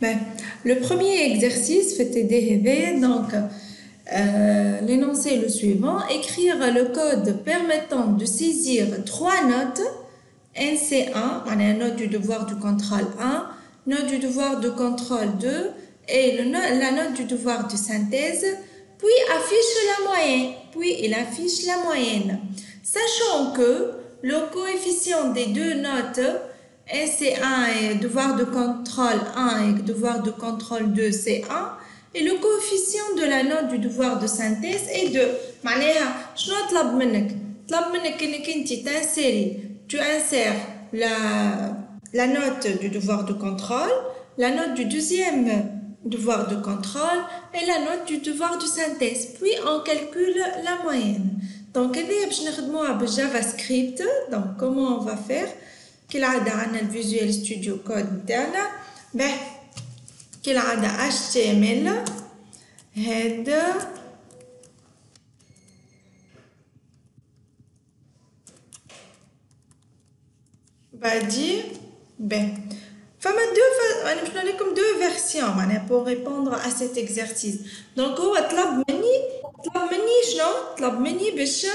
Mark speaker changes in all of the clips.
Speaker 1: Ben, le premier exercice fait aider donc l'énoncé est le suivant, écrire le code permettant de saisir trois notes NC1, la note du devoir du contrôle 1, note du devoir de contrôle 2 et la note du devoir de synthèse, puis affiche la moyenne, puis il affiche la moyenne. Sachant que le coefficient des deux notes NC1 et devoir de contrôle 1 et devoir de contrôle 2 c'est 1 et le coefficient de la note du devoir de synthèse est 2. معناها شنو طلب منك؟ طلب منك انك انت tu insères la note du devoir de contrôle, la note du deuxième devoir de contrôle et la note du devoir de synthèse. Puis on calcule la moyenne. Donc, باش نخدموها بالجافاسكريبت. Donc, comment on va faire? كالعادة عندنا الفيجوال ستوديو كود بتاعنا. به كالعادة HTML header body. Ben, أنا باش نوريكم deux versions معناها pour répondre à cet exercice. Donc هو طلب مني شنو؟ طلب مني باش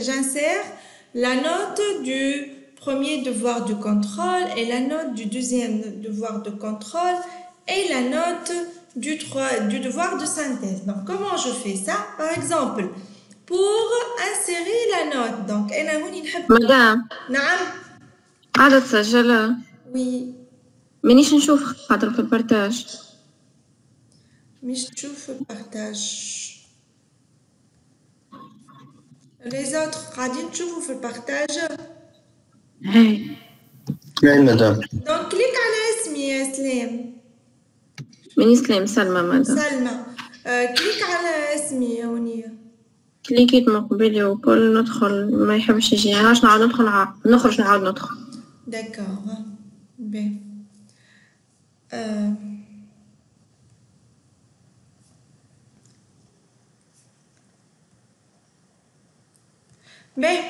Speaker 1: j'insère la note du premier devoir de contrôle et la note du deuxième devoir de contrôle et la note du devoir de synthèse. Donc comment je fais ça? Par exemple, pour insérer la note. Donc أنا هوني نحب
Speaker 2: مدام
Speaker 1: نعم
Speaker 2: عادة تسجلها
Speaker 1: وي
Speaker 2: مانيش نشوف خاطر في البارتاج
Speaker 1: مش تشوف البارتاج les autres قاعدين تشوفوا في البارتاج
Speaker 2: هاي
Speaker 3: مدام
Speaker 1: دونك كليك على اسمي يا سلام
Speaker 2: ماني سلام سلمى مدام
Speaker 1: سلمى كليك على اسمي يا ونية
Speaker 2: كليكيت من قبيلي وكل ندخل ما يحبش يجي علاش نعاود نخرج نعاود ندخل
Speaker 1: d'accord بي باهي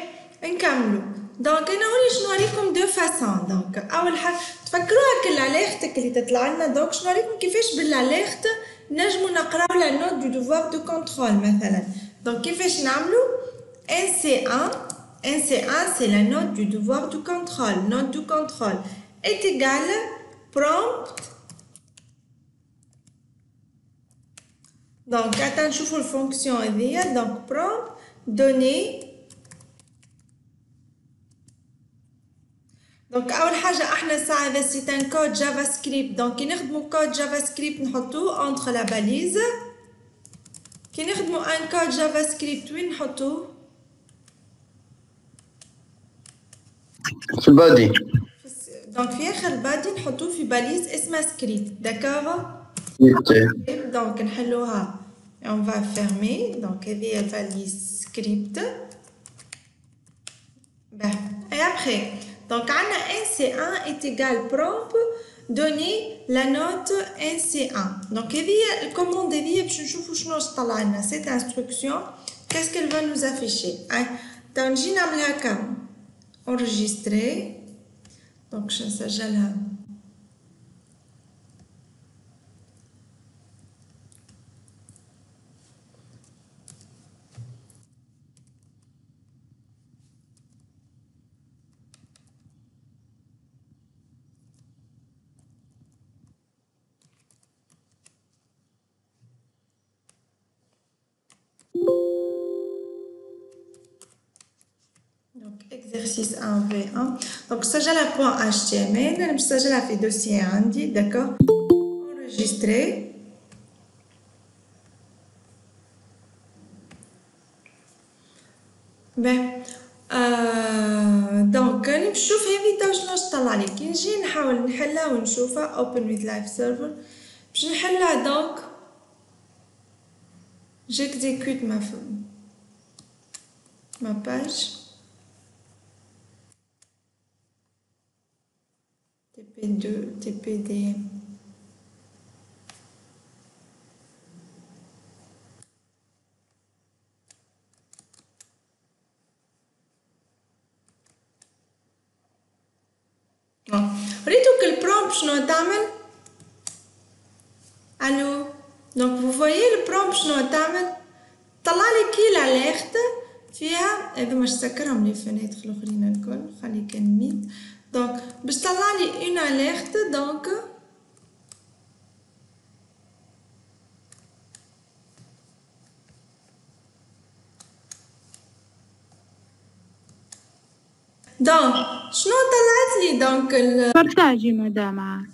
Speaker 1: نكملوا دونك انا هوني شنو نوريكم دو فاسون دونك اول حاجه تفكروها كالاليرت اللي تطلع لنا دونك شنو نوريكم كيفاش بالاليرت نجمو نقراو لا نوت دو دوفوار دو كونترول مثلا دونك كيفاش نعملو NC1 c'est la note du devoir du contrôle note du contrôle est égale prompt donc attends نشوفوا الفونكسيون هذيا donc prompt donner دونك اول حاجه احنا ساعه هذا سي ان كود جافا سكريبت دونك كي نخدموا كود جافا سكريبت نحطوه اونتر لا باليز كي نخدموا ان كود جافا سكريبت وين نحطوه
Speaker 3: في البادي
Speaker 1: دونك في اخر البادي نحطوه في باليز اسمها سكريبت داكوغ دونك نحلوها on va fermer donc هذه الباليز سكريبت et après donc NC1 est égal prompt donner la note NC1 donc هذه الكوموند هذه باش نشوفوا شنو طلع لنا cette instruction qu'est-ce qu'elle va nous afficher تو نجي نعملها كم enregistrer donc باش نسجلها Donc, exercice 1v1. Donc, سجلها.html. أنا مسجلها في dossier عندي. D'accord. Enregistrer. Ben. Donc, نشوف هذه تو شنو طلع لي. كي نجي نحاول نحلها ونشوفها. Open with live server. باش نحلها donc. J'exécute ma page. TP2, TPD. ريتو كالبرومبت شنو تعمل؟ الو دونك vous voyez le prompt شنو تعمل طلع لي كي l'alerte فيها هذا مش سكرهم لي فينيتر الاخرين الكل خلي كان ميت دونك باش طلع لي اون alerte دونك دونك شنو طلعت لي دونك
Speaker 4: بارتاجي مدام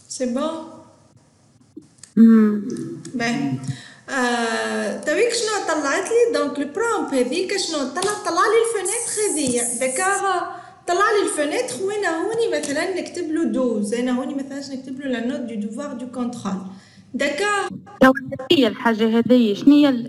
Speaker 1: سي بون باهي تويك شنو طلعت لي دونك البرومب هذيك شنو طلع لي الفينيتر هذيا داكار طلع لي الفينيتر وين هوني مثلا نكتب له 12 انا هوني مثلا نكتب له لا نوت دو دوفوار دو كونترول داكار
Speaker 4: هي الحاجه هذه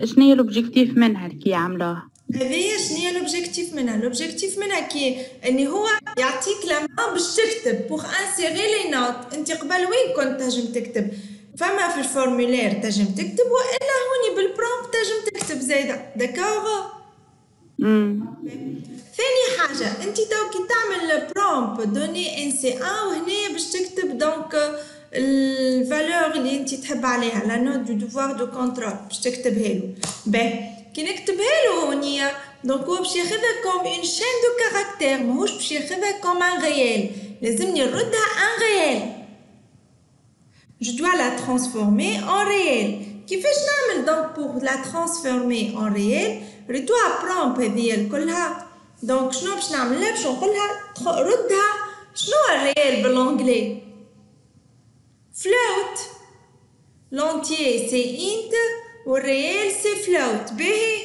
Speaker 4: شنو لوبجيكتيف منها كي عاملوها
Speaker 1: هذه شنو لوبجيكتيف منها لوبجيكتيف منها كي اني هو يعطيك لما باش تكتب بوغ انسيري لي نوت انت قبل وين كنت تنجم تكتب فما في الفورمولير تنجم تكتب والا هوني بالبرومبت تنجم تكتب زايده داكور ثاني حاجه انت تو كي تعمل برومبت دوني ان سي 1 وهنا باش تكتب دونك الفالور اللي انت تحب عليها لا نوت دو دوفوار دو كونترول باش تكتبها له باهي كي نكتبها له هونيا دونك هو باش ياخذها كوم اون شين دو كاركتير ماهوش باش ياخذها كوم ان ريال لازمني نردها ان ريال je dois la transformer en réel كيفاش نعمل دونك pour la transformer en réel ريتوا برومب هذيا كلها دونك شنو باش نعمل لها باش نقولها ردها شنو الريال بالانجلي float l'entier c'est int والريال سي فلوت باهي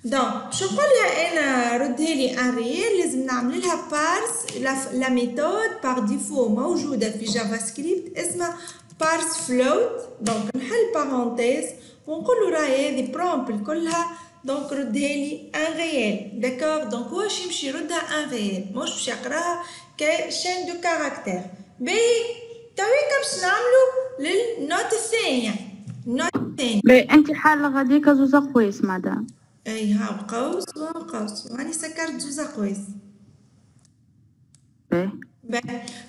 Speaker 1: دونك شو نقولها انا ردها لي ان ريال لازم نعمل لها بارس لا ميثود بار ديفو موجوده في جافا سكريبت اسمها بارس فلوت دونك نحل بارونتيز ونقول له راهي هذه برومبل كلها دونك ردها لي ان ريال داكور دونك هو باش يمشي يردها ان ريال مش باش يقراها كشين دو كاركتير باهي تويكا باش نعملو للنوت الثانيه
Speaker 4: انت حالة غاديك زوز قويس مدام
Speaker 1: اي ها قوس وقوس واني سكرت زوز قويس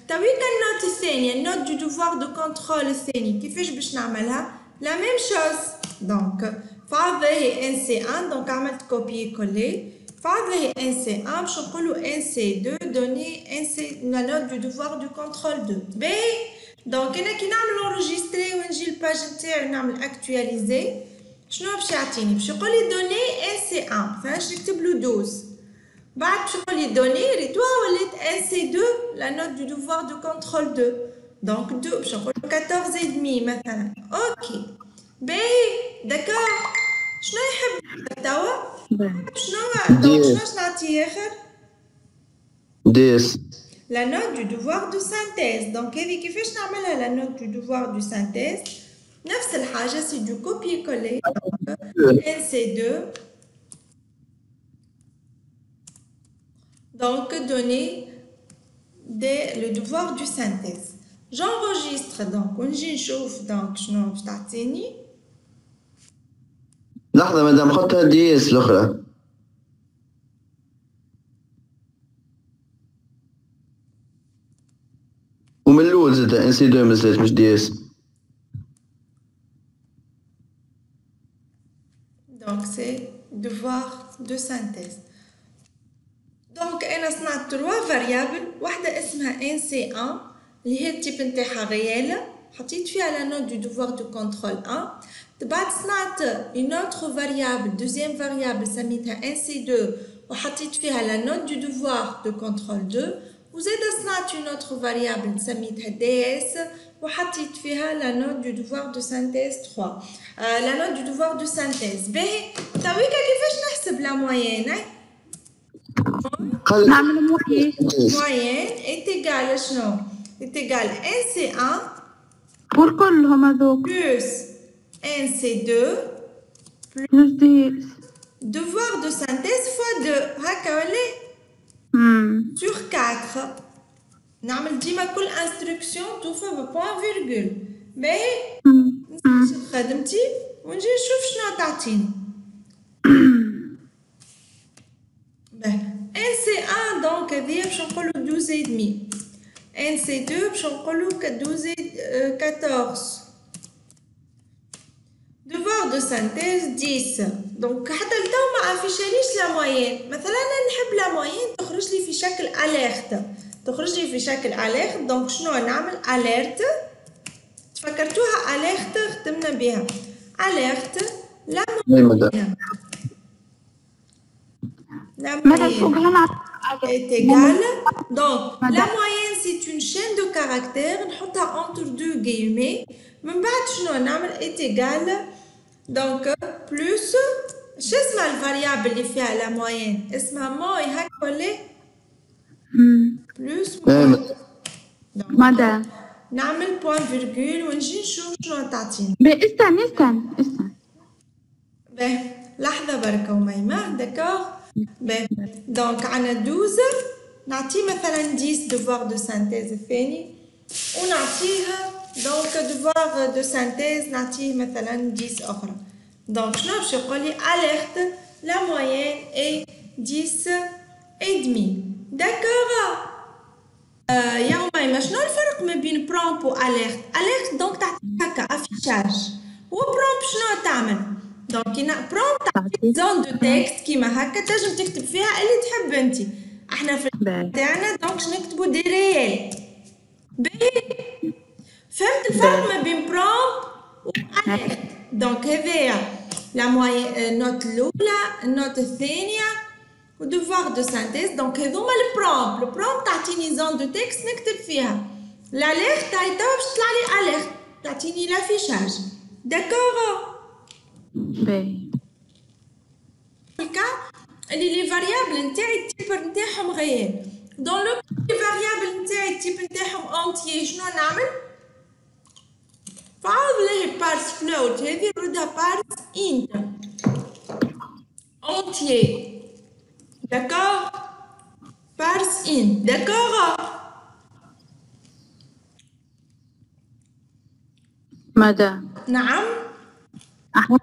Speaker 1: تويكا النوت الثانية النوت دو دوفوار دو كونترول الثاني كيفاش باش نعملها لا ميم شوز دونك فهذه ان سي 1 دونك عملت كوبي كولي فهذه ان سي 1 باش نقولو ان سي 2 دوني ان سي لا نوت دو دوفوار دو كونترول 2 باهي دونك انا كي نعمل انريجستري ونجي الباج نتاعي نعمل اكتواليزي شنو باش يعطيني باش يقول لي دوني ان سي 1 فاش نكتب له 12 بعد باش يقول لي دوني ريتوا ولات ان سي 2 لا نوت دو دوفوار دو كونترول 2 دونك 2 باش نقول 14 et demi مثلا اوكي باهي داكور شنو يحب توا شنو دونك شنو باش نعطيه اخر
Speaker 3: ديس
Speaker 1: la note du devoir de synthèse donc هذه كيفاش نعملها la note du devoir de synthèse نفس الحاجة c'est du copier-coller NC2 donc donner le devoir du synthèse j'enregistre donc ونجي نشوف donc شنو باش تعطيني
Speaker 3: لحظة مدام حطها ديس الأخرى ومن الأول زدت ان سي 2 مازالت مش دي اس
Speaker 1: دونك سي دوفوار دو سانتيز دونك انا صنعت 3 فاريابل واحدة اسمها ان سي 1 اللي هي التيب نتاعها ريال حطيت فيها لا نوت دو دوفوار دو كونترول 1 بعد صنعت اون اوتر فاريابل دوزيام فاريابل سميتها ان سي 2 وحطيت فيها لا نوت دو دوفوار دو كونترول 2 وزاد صنعت اون اوتر فاريابل سميتها دي اس وحطيت فيها لا نوت دو دوفوار دو سانتيز 3 لا نوت دو دوفوار دو سانتيز باهي تويكا كيفاش نحسب لا موين
Speaker 4: نعمل موين
Speaker 1: est égal شنو est égal NC1
Speaker 4: pour كلهم هذوك
Speaker 1: plus NC2
Speaker 4: plus دي
Speaker 1: devoir de synthèse fois 2 هكا ولا sur 4 نعمل ديما كل instruction توفى ببوان فيرغول باهي نسيت خدمتي ونجي نشوف شنو تعطيني NC1 دونك هذيا باش نقولو 12 et demi. NC2 باش نقولو 12 14. Devoir de synthèse 10. Donc حتى لتو ما افيشاليش لا موين. مثلا انا نحب لا موين تخرج لي في شكل اليرت. تخرج لي في شكل اليرت. دونك شنو نعمل؟ اليرت. تفكرتوها اليرت خدمنا بها. اليرت لا موين. La moyenne est égale. Donc, la moyenne, c'est une chaîne de caractères. On met entre deux guillemets. من بعد شنو نعمل est égale. Donc, plus. شو اسمها الفاريابل اللي فيها la moyenne؟ اسمها موي هاك ولا؟ plus موي.
Speaker 4: ماذا؟
Speaker 1: نعمل بوان فيرغول ونجي نشوف شنو تعطينا.
Speaker 4: استنى.
Speaker 1: باهي لحظة بركة وميمة داكوغ. Donc, on a 12. نعطي مثلا 10 devoir de synthèse الثاني ونعطيها donc devoir de synthèse نعطيه مثلا 10 أخرى. Donc شنو باش يقول لي alerte la moyenne est 10 et demi. D'accord. يا أميمة شنو الفرق ما بين prompt و alerte؟ alerte donc تعطيك هكا affichage و prompt شنو تعمل؟ دونك كينا برومبت تعطيك زون دو تكست كيما هكا تنجم تكتب فيها اللي تحب انت. احنا في تاعنا دونك نكتبوا دي ريال. فهمت الفرق ما بين برومبت و اليرت؟ دونك هذايا لا موي النوت الاولى النوت الثانيه و دوفوار دو سانتيز. دونك هذوما البرومبت تعطيني زون دو تكست نكتب فيها. الاليرت تاعي توا باش تطلع لي اليرت تعطيني لافيشاج. داكوغ.
Speaker 4: باهي
Speaker 1: الكا اللي لي فاريابل نتاعي التيب نتاعهم غير. دون لو لي فاريابل نتاعي التيب نتاعهم اونتيي شنو نعمل؟ فعوض ليه بارس فلوت هذه نردها بارس انت اونتيي. داكوغ. بارس ان. داكوغ.
Speaker 4: ماذا؟
Speaker 1: نعم.
Speaker 4: أحمد